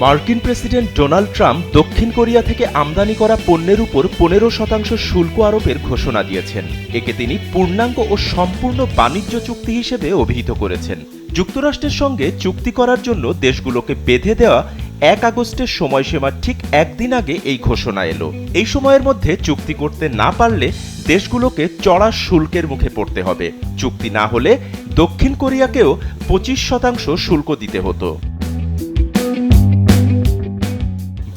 মার্কিন president Donald Trump দক্ষিণ Korea থেকে আমদানি করা পণ্যের উপর 15% শুল্ক আরোপের ঘোষণা দিয়েছেন। একে তিনি পূর্ণাঙ্গ ও সম্পূর্ণ বাণিজ্য চুক্তি হিসেবে অভিহিত করেছেন। যুক্তরাষ্ট্রের সঙ্গে চুক্তি করার জন্য দেশগুলোকে বেঁধে দেওয়া 1 আগস্টের সময়সীমার ঠিক একদিন আগে এই ঘোষণা এলো। এই সময়ের মধ্যে চুক্তি করতে না পারলে দেশগুলোকে চড়া শুল্কের মুখে পড়তে হবে। চুক্তি না হলে দক্ষিণ কোরিয়াকেও 25% শুল্ক দিতে হতো।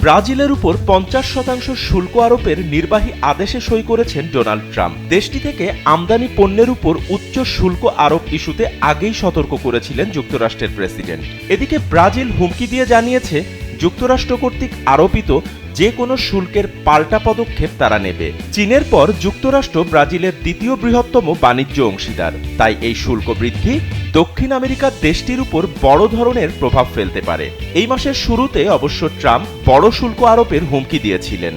ব্রাজিলের উপর 50% শুল্ক আরোপের নির্বাহী আদেশে সই করেছেন ডোনাল্ড ট্রাম্প। দেশটি থেকে আমদানি পণ্যের উপর উচ্চ শুল্ক আরোপ ইস্যুতে আগেই সতর্ক করেছিলেন যুক্তরাষ্ট্রের প্রেসিডেন্ট। এদিকে ব্রাজিল হুমকি দিয়ে জানিয়েছে যুক্তরাষ্ট্র কর্তৃক আরোপিত যে কোনো শুল্কের পাল্টা পদক্ষেপ তারা নেবে। চীনের পর যুক্তরাষ্ট্র ব্রাজিলের দ্বিতীয় বৃহত্তম বাণিজ্য অংশীদার, তাই এই শুল্ক বৃদ্ধি দক্ষিণ আমেরিকার দেশটির উপর বড় ধরনের প্রভাব ফেলতে পারে। এই মাসের শুরুতে অবশ্য ট্রাম্প বড় শুল্ক আরোপের হুমকি দিয়েছিলেন।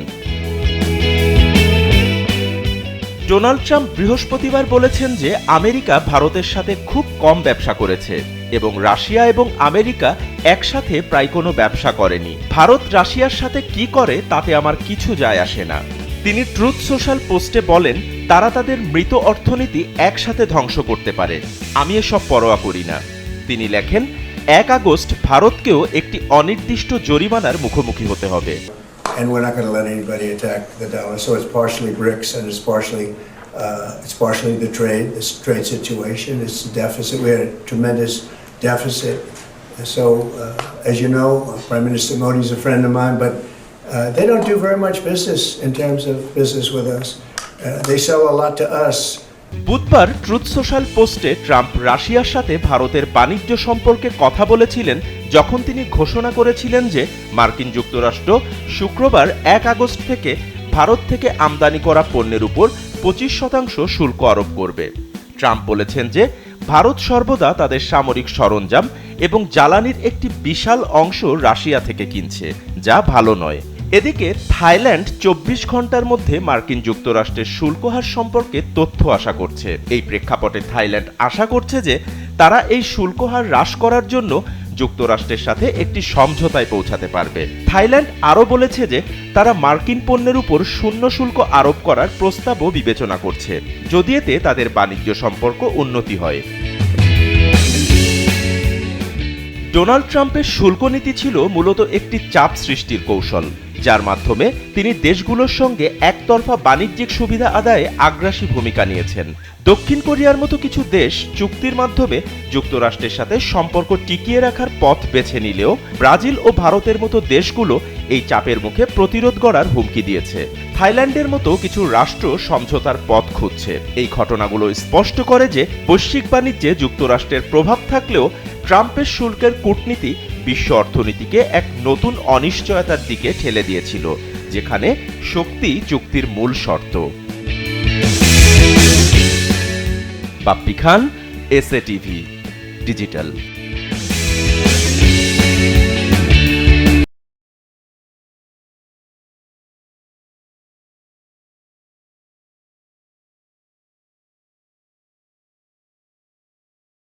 ডোনাল্ড ট্রাম্প বৃহস্পতিবার বলেছেন যে আমেরিকা ভারতের সাথে খুব কম ব্যবসা করেছে এবং রাশিয়া এবং আমেরিকা একসাথে প্রায় কোনো ব্যবসা করেনি। ভারত রাশিয়ার সাথে কি করে তাতে আমার কিছু যায় আসে না। তিনি ট্রুথ সোশ্যাল পোস্টে বলেন, তারা তাদের মৃত অর্থনীতি একসাথে ধ্বংস করতে পারে, আমি এসব পরোয়া করি না। তিনি লেখেন, 1 আগস্ট ভারতকেও একটি অনির্দিষ্ট জরিমানার মুখোমুখি হতে হবে। And we're not going to let anybody attack the dollar. So it's partially BRICS and it's partially the trade situation. It's the deficit. We had a tremendous deficit. So as you know, Prime Minister Modi is a friend of mine, but they don't do very much business in terms of business with us. They sell a lot to us. বুধবার truth social পোস্টে Trump রাশিয়ার সাথে ভারতের বাণিজ্য সম্পর্কে কথা বলেছিলেন যখন তিনি ঘোষণা করেছিলেন যে মার্কিন যুক্তরাষ্ট্র শুক্রবার 1 আগস্ট থেকে ভারত থেকে আমদানি করা পণ্যের উপর 25% শুল্ক আরোপ করবে। ট্রাম্প বলেছেন যে ভারত সর্বদা তাদের সামরিক সরঞ্জাম এবং জ্বালানির একটি বিশাল অংশ রাশিয়া থেকে কিনছে, যা ভালো নয়। এদিকে থাইল্যান্ড 24 ঘন্টার মধ্যে মার্কিন যুক্তরাষ্ট্রের শুল্ক হার সম্পর্কে তথ্য আশা করছে। এই প্রেক্ষাপটে থাইল্যান্ড আশা করছে যে তারা এই শুল্ক হার হ্রাস করার জন্য যুক্তরাষ্ট্রের সাথে একটি সমঝোতায় পৌঁছাতে পারবে। থাইল্যান্ড আরও বলেছে যে তারা মার্কিন পণ্যের উপর শূন্য শুল্ক আরোপ করার প্রস্তাবও বিবেচনা করছে, যদি এতে তাদের বাণিজ্য সম্পর্ক উন্নতি হয়। ডোনাল্ড ট্রাম্পের শুল্ক নীতি ছিল মূলত একটি চাপ সৃষ্টির কৌশল, যার মাধ্যমে তিনি দেশগুলোর সঙ্গে একতরফা বাণিজ্যিক সুবিধা আদায়ে আগ্রাসী ভূমিকা নিয়েছেন। দক্ষিণ কোরিয়ার মতো কিছু দেশ চুক্তির মাধ্যমে যুক্তরাষ্ট্রের সাথে সম্পর্ক টিকিয়ে রাখার পথ বেছে নিলেও ব্রাজিল ও ভারতের মতো দেশগুলো এই চাপের মুখে প্রতিরোধ গড়ার হুমকি দিয়েছে। থাইল্যান্ডের মতো কিছু রাষ্ট্র সমঝোতার পথ খুঁজছে। এই ঘটনাগুলো স্পষ্ট করে যে বৈশ্বিক বাণিজ্যে যুক্তরাষ্ট্রের প্রভাব থাকলেও ট্রাম্পের শুল্কের কূটনীতি বিশ্ব অর্থনীতিকে এক নতুন অনিশ্চয়তার দিকে ঠেলে দিয়েছিল, যেখানে শক্তি চুক্তির মূল শর্ত। বাপ্পি খান, এসএ টিভি ডিজিটাল।